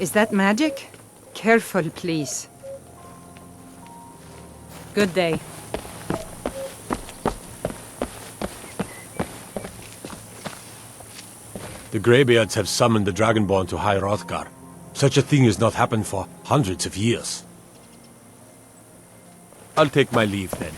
Is that magic? Careful, please. Good day. The Greybeards have summoned the Dragonborn to High Hrothgar. Such a thing has not happened for hundreds of years. I'll take my leave then.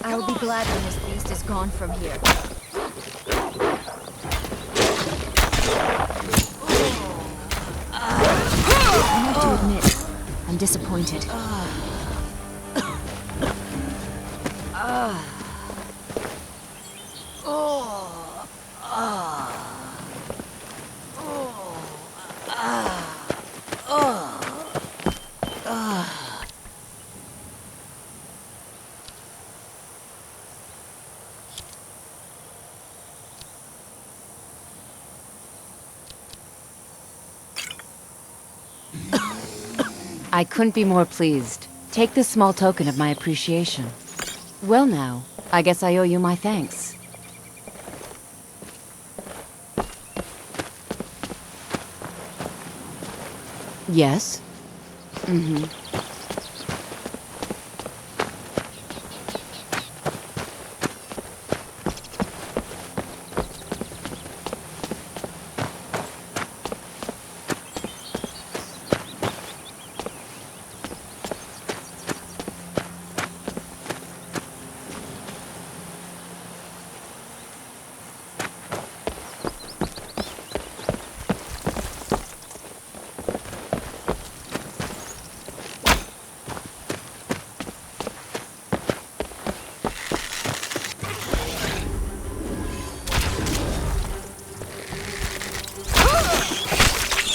I'll be glad when this beast is gone from here. I have to admit, I'm disappointed. I couldn't be more pleased. Take this small token of my appreciation. Well now, I guess I owe you my thanks. Yes? Mm-hmm.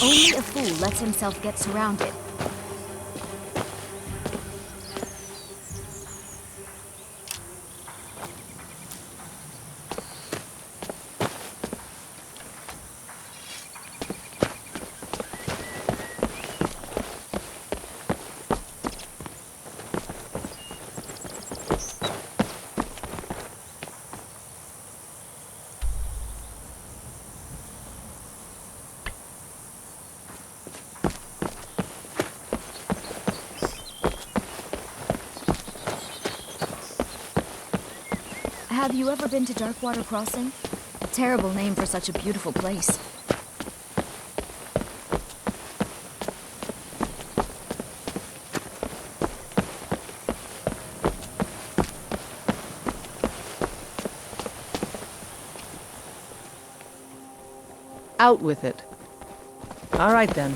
Only a fool lets himself get surrounded. Have you ever been to Darkwater Crossing? Terrible name for such a beautiful place. Out with it. All right then.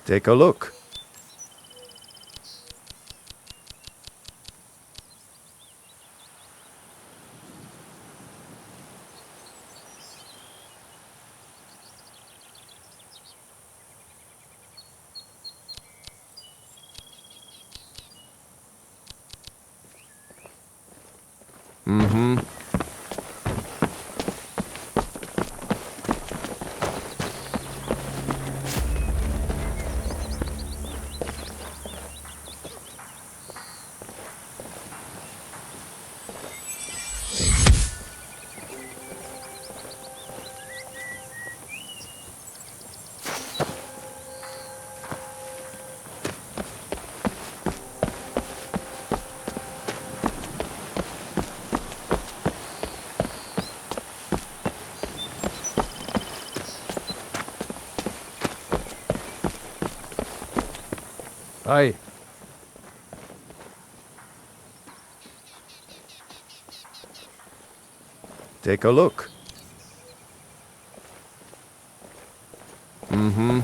Take a look. Mm-hmm. Aye. Take a look. Mm-hmm.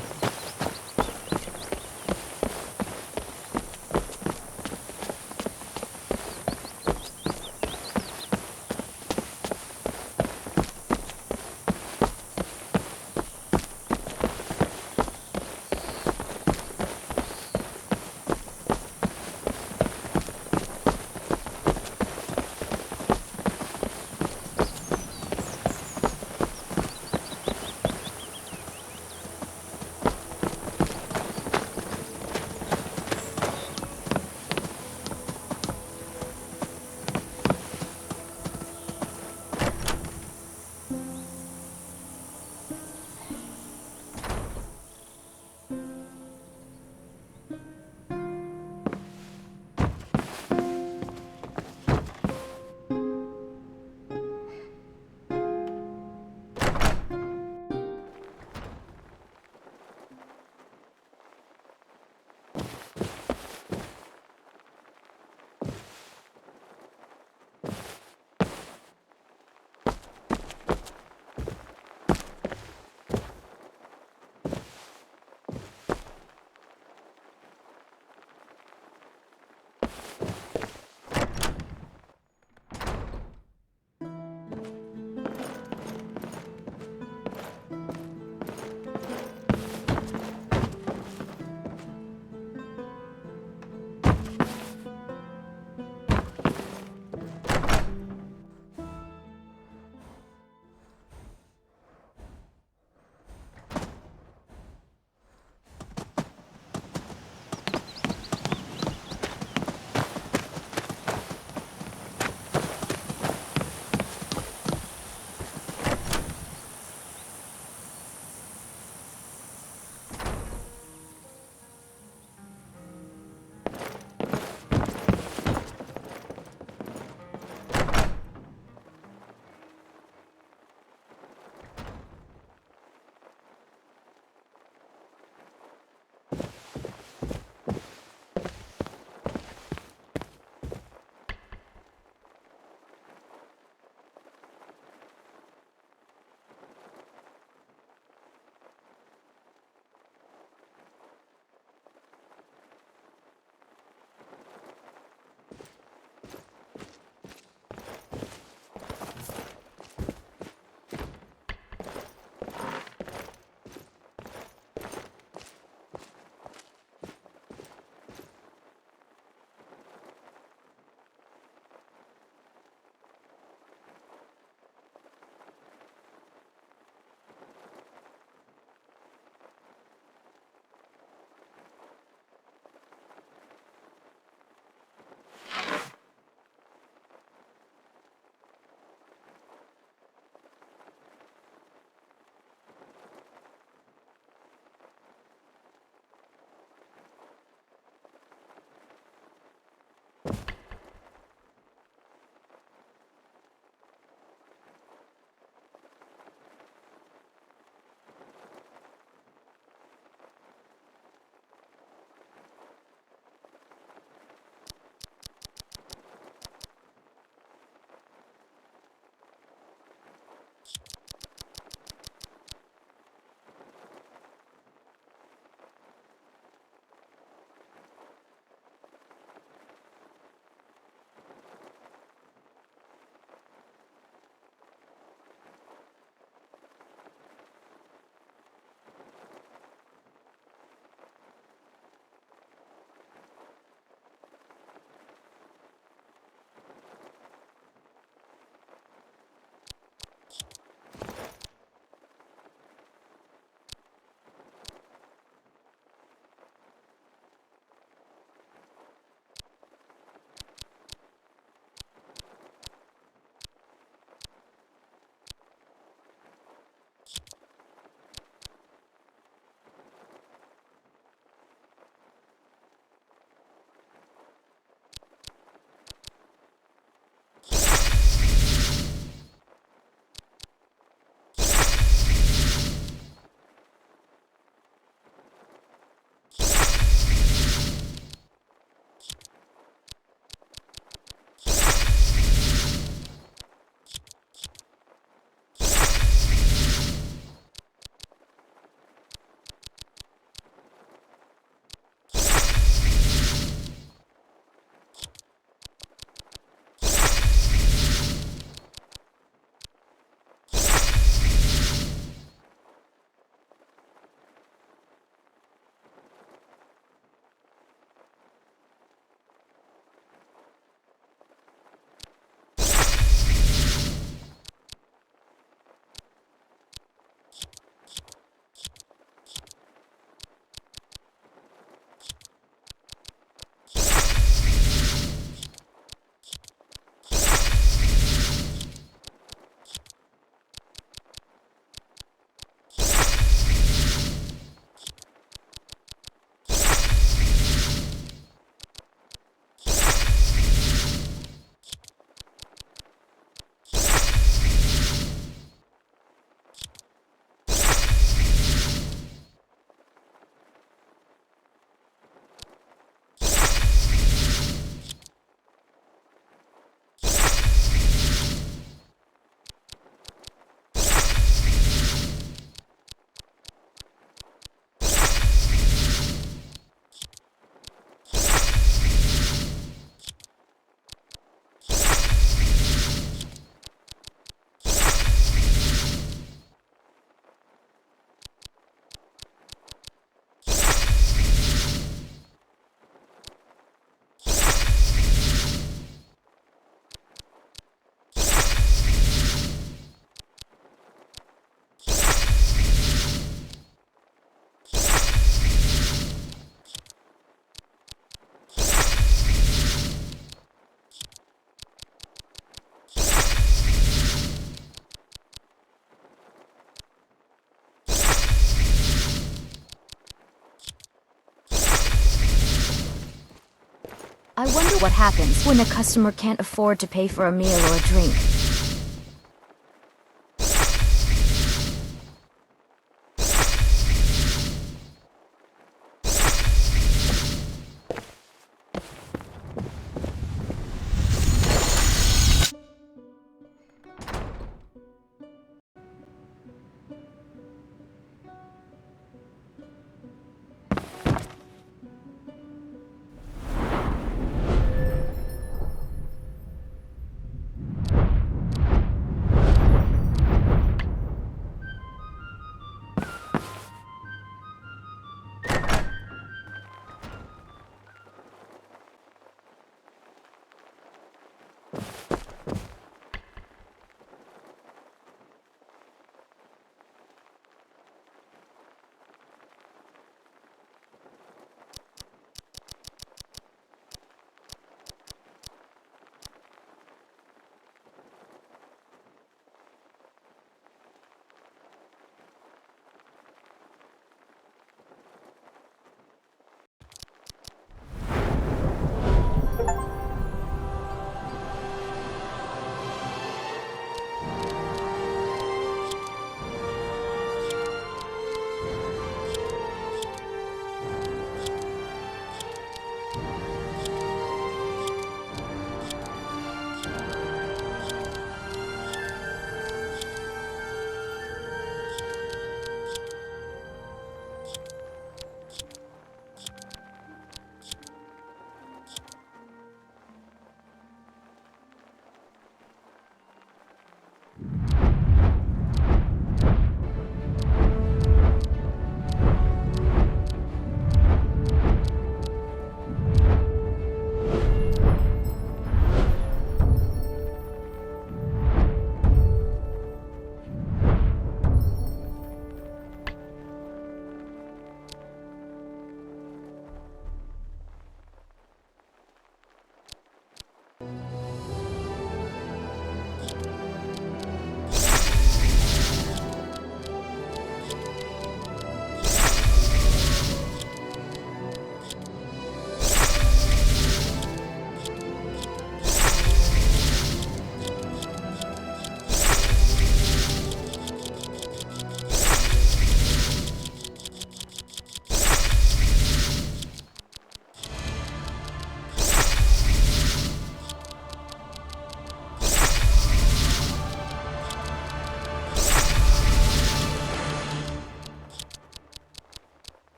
I wonder what happens when a customer can't afford to pay for a meal or a drink.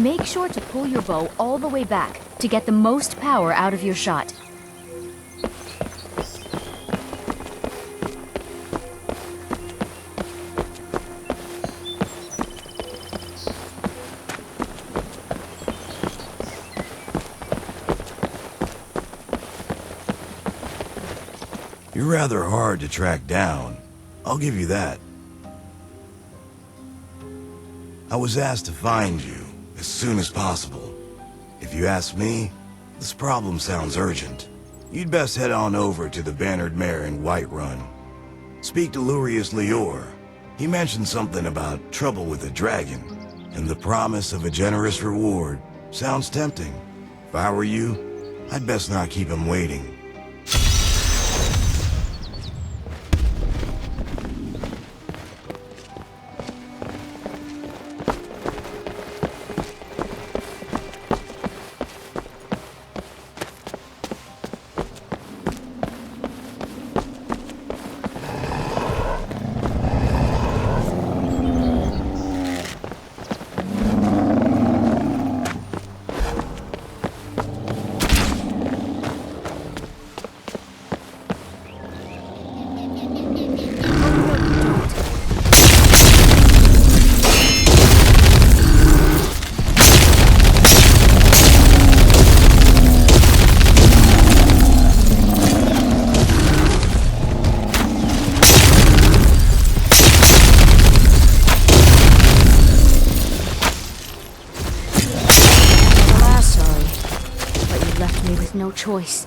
Make sure to pull your bow all the way back to get the most power out of your shot. You're rather hard to track down. I'll give you that. I was asked to find you as soon as possible. If you ask me, this problem sounds urgent. You'd best head on over to the Bannered Mare in Whiterun. Speak to Lurius Lior. He mentioned something about trouble with a dragon, and the promise of a generous reward. Sounds tempting. If I were you, I'd best not keep him waiting. No choice.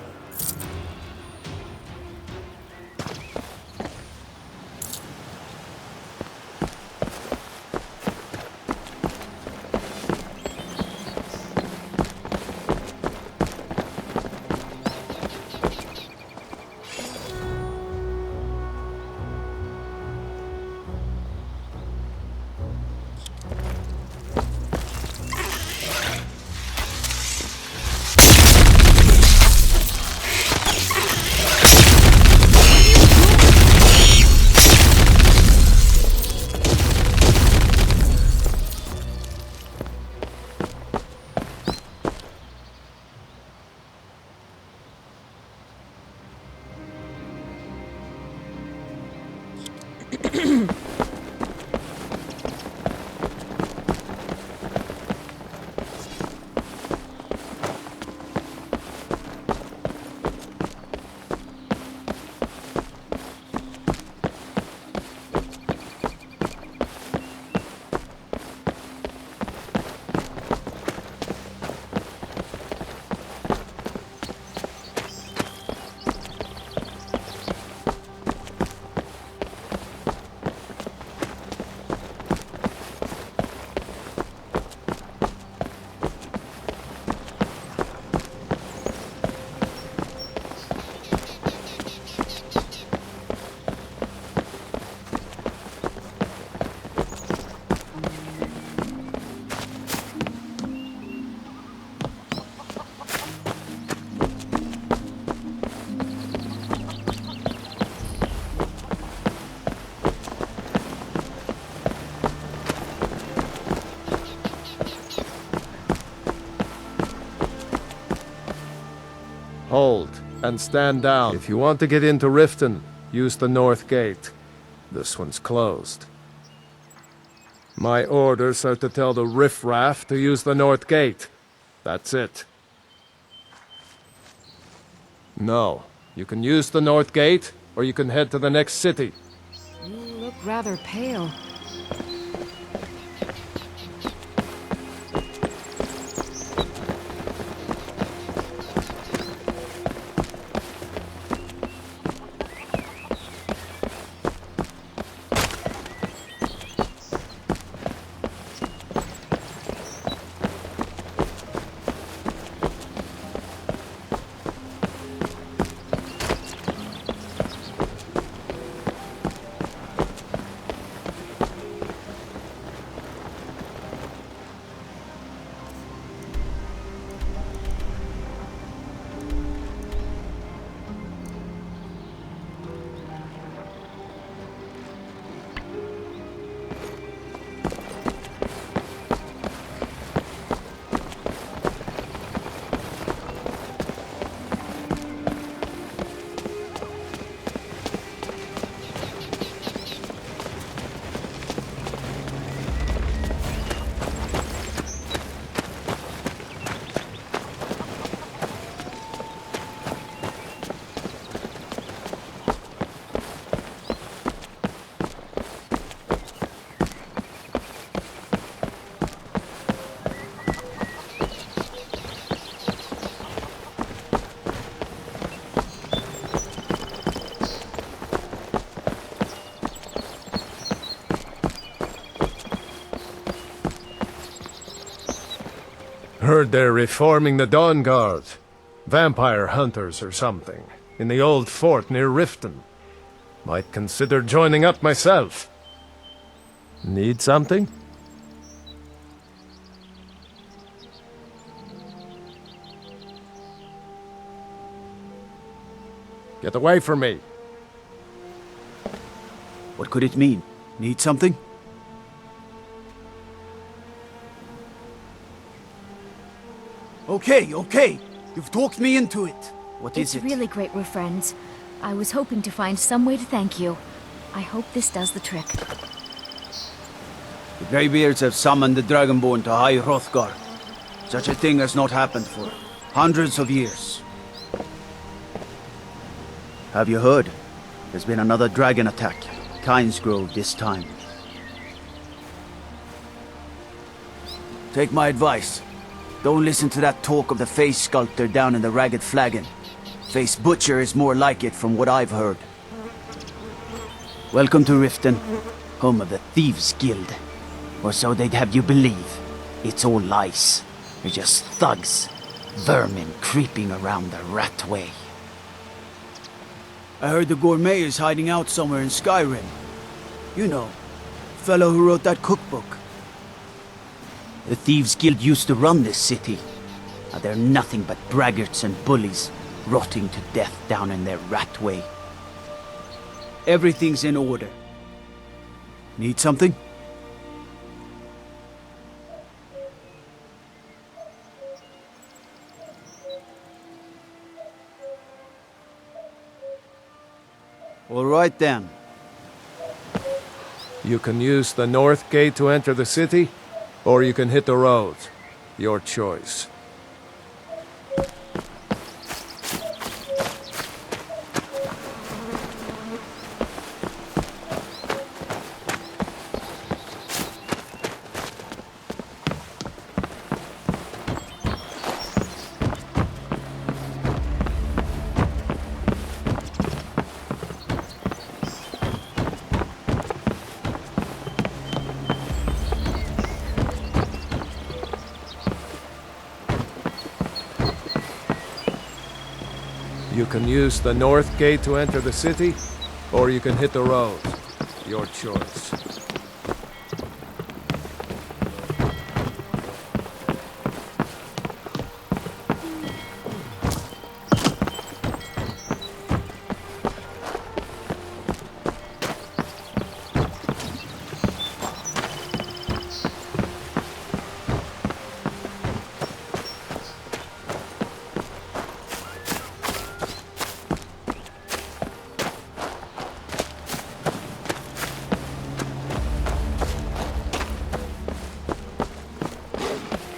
Hold, and stand down. If you want to get into Riften, use the north gate. This one's closed. My orders are to tell the riffraff to use the north gate. That's it. No, you can use the north gate, or you can head to the next city. You look rather pale. Heard they're reforming the Dawn Guard. Vampire hunters or something. In the old fort near Riften. Might consider joining up myself. Need something? Get away from me. What could it mean? Need something? Okay. You've talked me into it. What is it? It's really great we're friends. I was hoping to find some way to thank you. I hope this does the trick. The Greybeards have summoned the Dragonborn to High Hrothgar. Such a thing has not happened for hundreds of years. Have you heard? There's been another dragon attack. Kynesgrove this time. Take my advice. Don't listen to that talk of the face sculptor down in the Ragged Flagon. Face Butcher is more like it from what I've heard. Welcome to Riften, home of the Thieves Guild. Or so they'd have you believe. It's all lies. They're just thugs. Vermin creeping around the rat way. I heard the gourmet is hiding out somewhere in Skyrim. You know, the fellow who wrote that cookbook. The Thieves Guild used to run this city. Now they're nothing but braggarts and bullies, rotting to death down in their rat way. Everything's in order. Need something? All right then. You can use the north gate to enter the city, or you can hit the road. Your choice. You can use the north gate to enter the city, or you can hit the road. Your choice.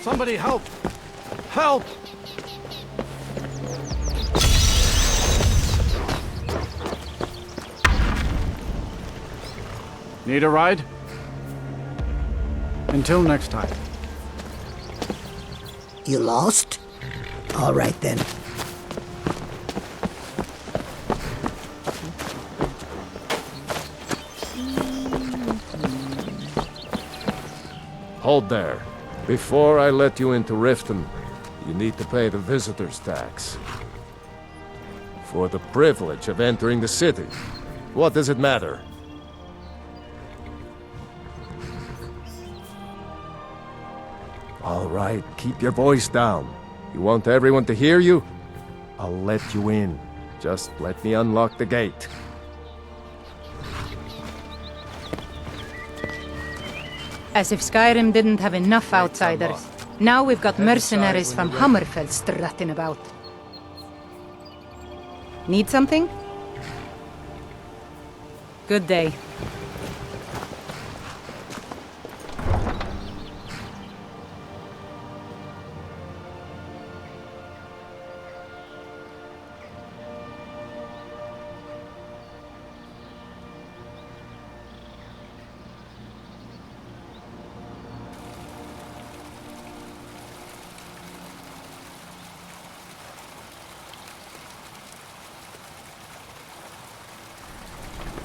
Somebody help! Help! Need a ride? Until next time. You lost? All right then. Hold there. Before I let you into Riften, you need to pay the visitor's tax. For the privilege of entering the city. What does it matter? All right, keep your voice down. You want everyone to hear you? I'll let you in. Just let me unlock the gate. As if Skyrim didn't have enough outsiders. Now we've got mercenaries from Hammerfell strutting about. Need something? Good day.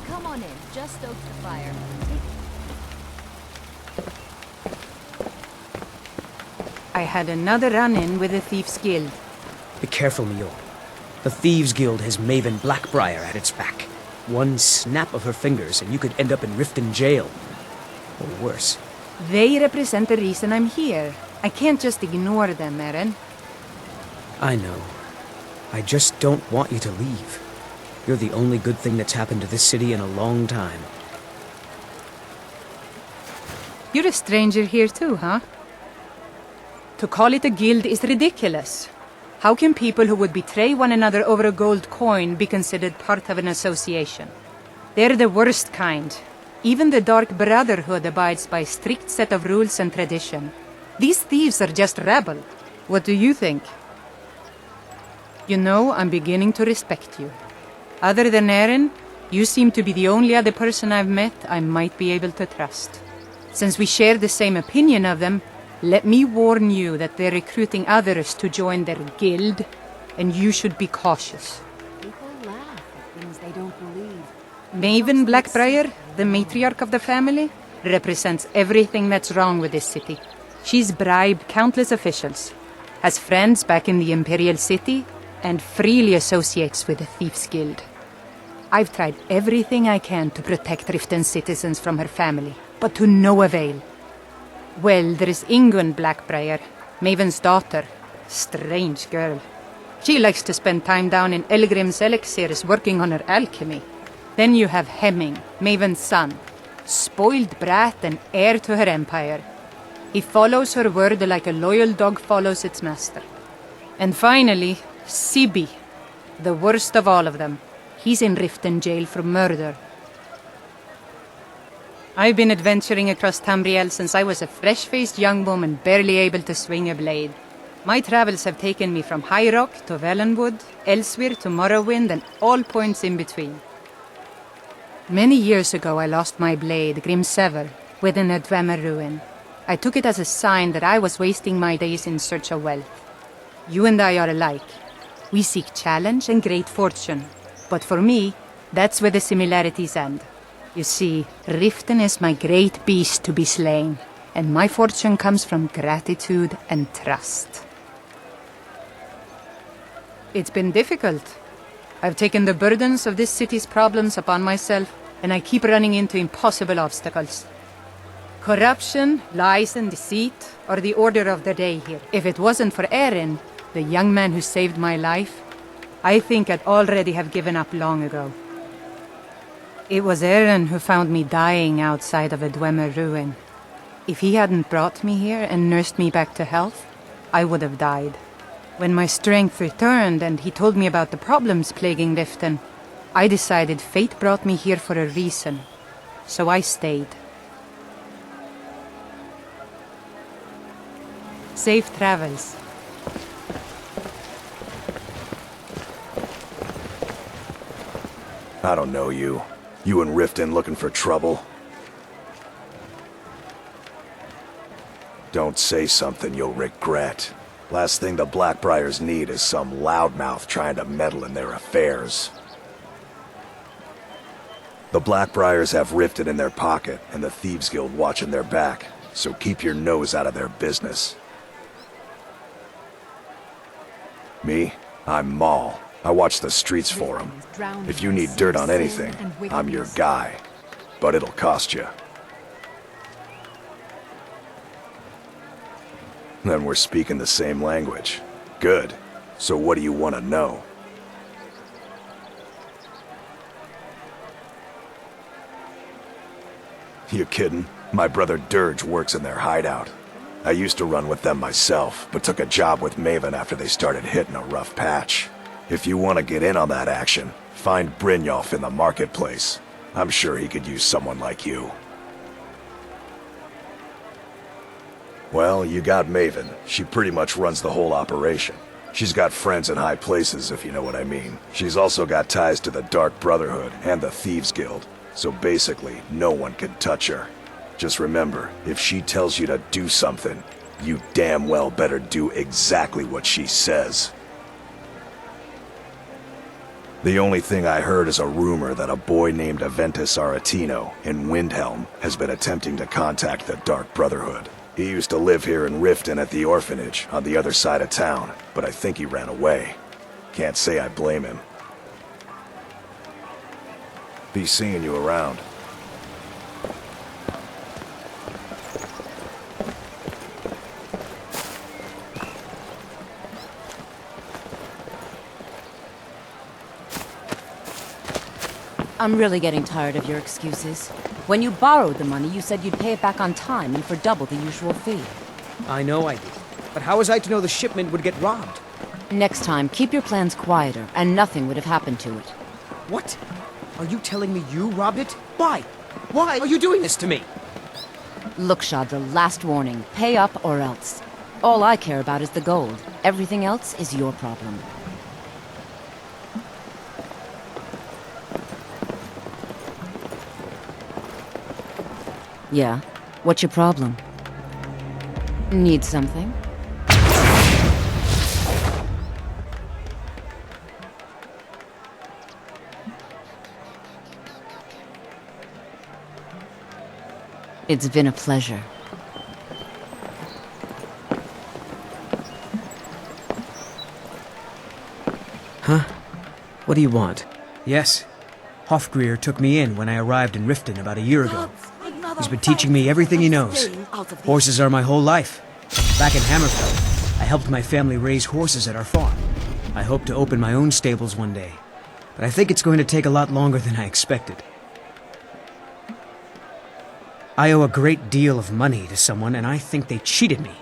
Come on in, just stoked the fire. I had another run-in with the Thieves' Guild. Be careful, Mule. The Thieves Guild has Maven Black-Briar at its back. One snap of her fingers and you could end up in Riften jail. Or worse. They represent the reason I'm here. I can't just ignore them, Eren. I know. I just don't want you to leave. You're the only good thing that's happened to this city in a long time. You're a stranger here too, huh? To call it a guild is ridiculous. How can people who would betray one another over a gold coin be considered part of an association? They're the worst kind. Even the Dark Brotherhood abides by a strict set of rules and tradition. These thieves are just rabble. What do you think? You know, I'm beginning to respect you. Other than Eren, you seem to be the only other person I've met I might be able to trust. Since we share the same opinion of them, let me warn you that they're recruiting others to join their guild, and you should be cautious. People laugh at things they don't believe. Maven Black-Briar, the matriarch of the family, represents everything that's wrong with this city. She's bribed countless officials, has friends back in the Imperial City, and freely associates with the Thieves' Guild. I've tried everything I can to protect Riften citizens from her family, but to no avail. Well, there is Ingun Black-Briar, Maven's daughter. Strange girl. She likes to spend time down in Elgrim's elixirs working on her alchemy. Then you have Hemming, Maven's son. Spoiled brat and heir to her empire. He follows her word like a loyal dog follows its master. And finally, Sibi, the worst of all of them. He's in Riften jail for murder. I've been adventuring across Tamriel since I was a fresh-faced young woman barely able to swing a blade. My travels have taken me from High Rock to Valenwood, Elsewhere to Morrowind, and all points in between. Many years ago I lost my blade, Grimsever, within a Dwemer ruin. I took it as a sign that I was wasting my days in search of wealth. You and I are alike. We seek challenge and great fortune. But for me, that's where the similarities end. You see, Riften is my great beast to be slain, and my fortune comes from gratitude and trust. It's been difficult. I've taken the burdens of this city's problems upon myself, and I keep running into impossible obstacles. Corruption, lies and deceit are the order of the day here. If it wasn't for Eren, the young man who saved my life, I think I'd already have given up long ago. It was Eren who found me dying outside of a Dwemer ruin. If he hadn't brought me here and nursed me back to health, I would have died. When my strength returned and he told me about the problems plaguing Riften, I decided fate brought me here for a reason. So I stayed. Safe travels. I don't know you. You and Riften looking for trouble? Don't say something you'll regret. Last thing the Black-Briars need is some loudmouth trying to meddle in their affairs. The Black-Briars have Riften in their pocket and the Thieves Guild watching their back, so keep your nose out of their business. Me? I'm Maul. I watch the streets for them. If you need dirt on anything, I'm your guy. But it'll cost you. Then we're speaking the same language. Good. So what do you want to know? You kidding? My brother Dirge works in their hideout. I used to run with them myself, but took a job with Maven after they started hitting a rough patch. If you want to get in on that action, find Brynjolf in the marketplace. I'm sure he could use someone like you. Well, you got Maven. She pretty much runs the whole operation. She's got friends in high places, if you know what I mean. She's also got ties to the Dark Brotherhood and the Thieves Guild. So basically, no one can touch her. Just remember, if she tells you to do something, you damn well better do exactly what she says. The only thing I heard is a rumor that a boy named Aventus Aretino in Windhelm has been attempting to contact the Dark Brotherhood. He used to live here in Riften at the orphanage, on the other side of town, but I think he ran away. Can't say I blame him. Be seeing you around. I'm really getting tired of your excuses. When you borrowed the money, you said you'd pay it back on time and for double the usual fee. I know I did. But how was I to know the shipment would get robbed? Next time, keep your plans quieter, and nothing would have happened to it. What? Are you telling me you robbed it? Why? Why are you doing this to me? Look, Chandra, last warning. Pay up or else. All I care about is the gold. Everything else is your problem. Yeah? What's your problem? Need something? It's been a pleasure. Huh? What do you want? Yes. Hofgrir took me in when I arrived in Riften about a year ago. He's been teaching me everything he knows. Horses are my whole life. Back in Hammerfell, I helped my family raise horses at our farm. I hope to open my own stables one day, but I think it's going to take a lot longer than I expected. I owe a great deal of money to someone, and I think they cheated me.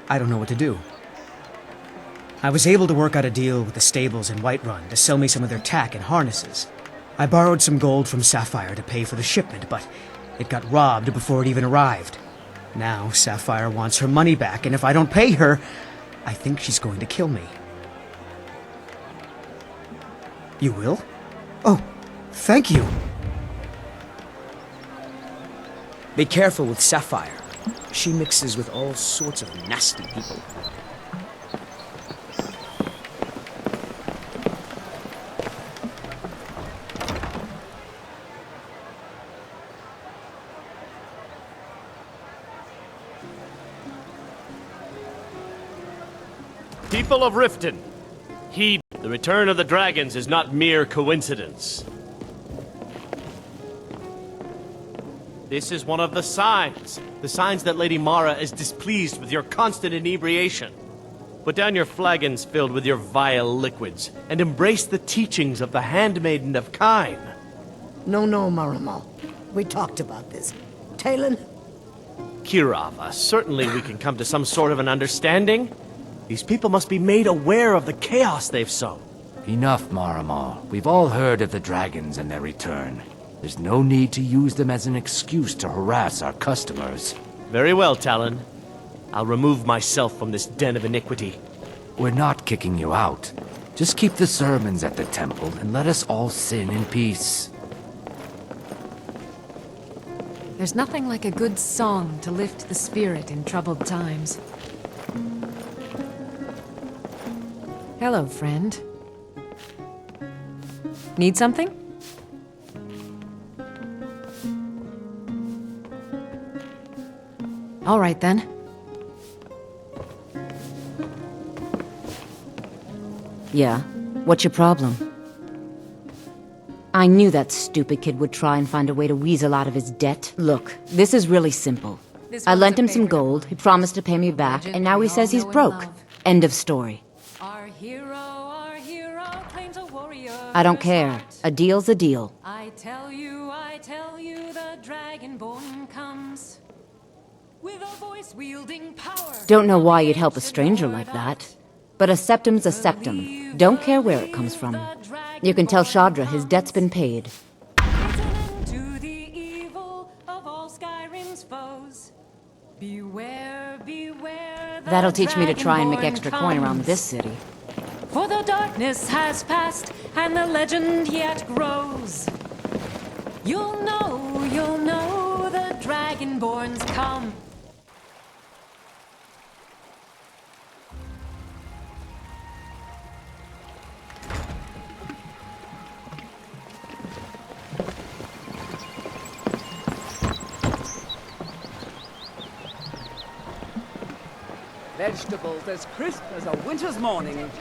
I don't know what to do. I was able to work out a deal with the stables in Whiterun to sell me some of their tack and harnesses. I borrowed some gold from Sapphire to pay for the shipment, but it got robbed before it even arrived. Now Sapphire wants her money back, and if I don't pay her, I think she's going to kill me. You will? Oh, thank you. Be careful with Sapphire. She mixes with all sorts of nasty people. People of Riften, heed, the return of the dragons is not mere coincidence. This is one of the signs that Lady Mara is displeased with your constant inebriation. Put down your flagons filled with your vile liquids, and embrace the teachings of the Handmaiden of Kyne. No, Maramal. We talked about this. Talon? Kirava, certainly we can come to some sort of an understanding. These people must be made aware of the chaos they've sown. Enough, Maramal. We've all heard of the dragons and their return. There's no need to use them as an excuse to harass our customers. Very well, Talon. I'll remove myself from this den of iniquity. We're not kicking you out. Just keep the sermons at the temple and let us all sin in peace. There's nothing like a good song to lift the spirit in troubled times. Hello, friend. Need something? All right, then. Yeah? What's your problem? I knew that stupid kid would try and find a way to weasel out of his debt. Look, this is really simple. I lent him some gold, he promised to pay me back, and now he says he's broke. End of story. Our hero claims a warrior. I don't care. A deal's a deal. I tell you, the Dragonborn comes. With a voice-wielding power. Don't know why you'd help a stranger like that. But a septum's a septum. Don't care where it comes from. You can tell Shadra his debt's been paid. To the evil of all Skyrim's foes. Beware, beware. That'll teach me to try and make extra coin around this city. For the darkness has passed, and the legend yet grows. You'll know the Dragonborn's come. Vegetables as crisp as a winter's morning.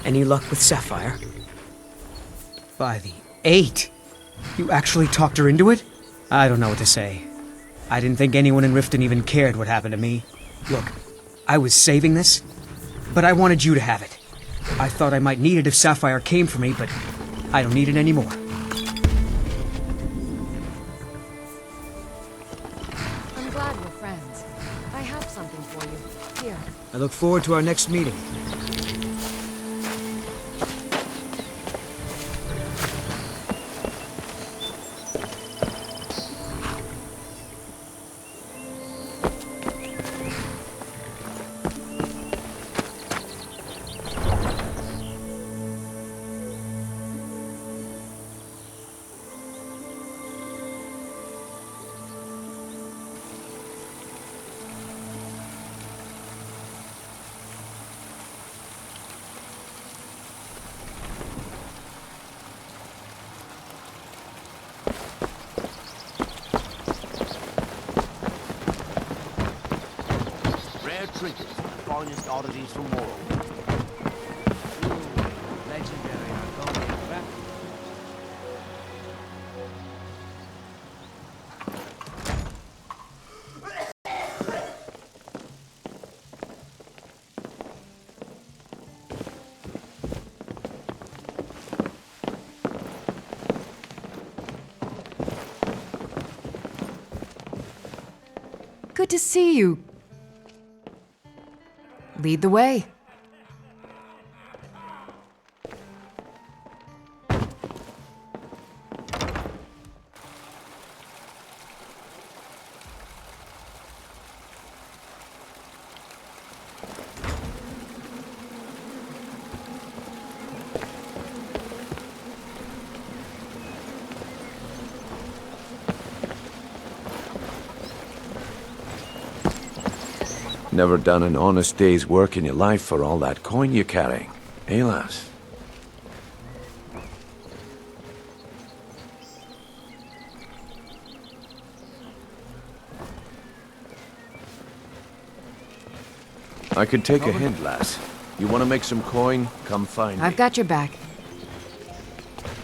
Any luck with Sapphire? By the 8! You actually talked her into it? I don't know what to say. I didn't think anyone in Riften even cared what happened to me. Look, I was saving this, but I wanted you to have it. I thought I might need it if Sapphire came for me, but I don't need it anymore. I'm glad we're friends. I have something for you. Here. I look forward to our next meeting. Trinkets, finest oddities from world. Legendary Argonian crap. Good to see you. Lead the way. Never done an honest day's work in your life for all that coin you're carrying, eh, lass? I could take a hint, lass. You want to make some coin? Come find me. I've got your back.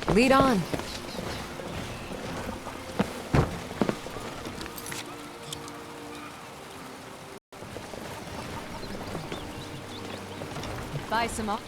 Lead on. Buy some up.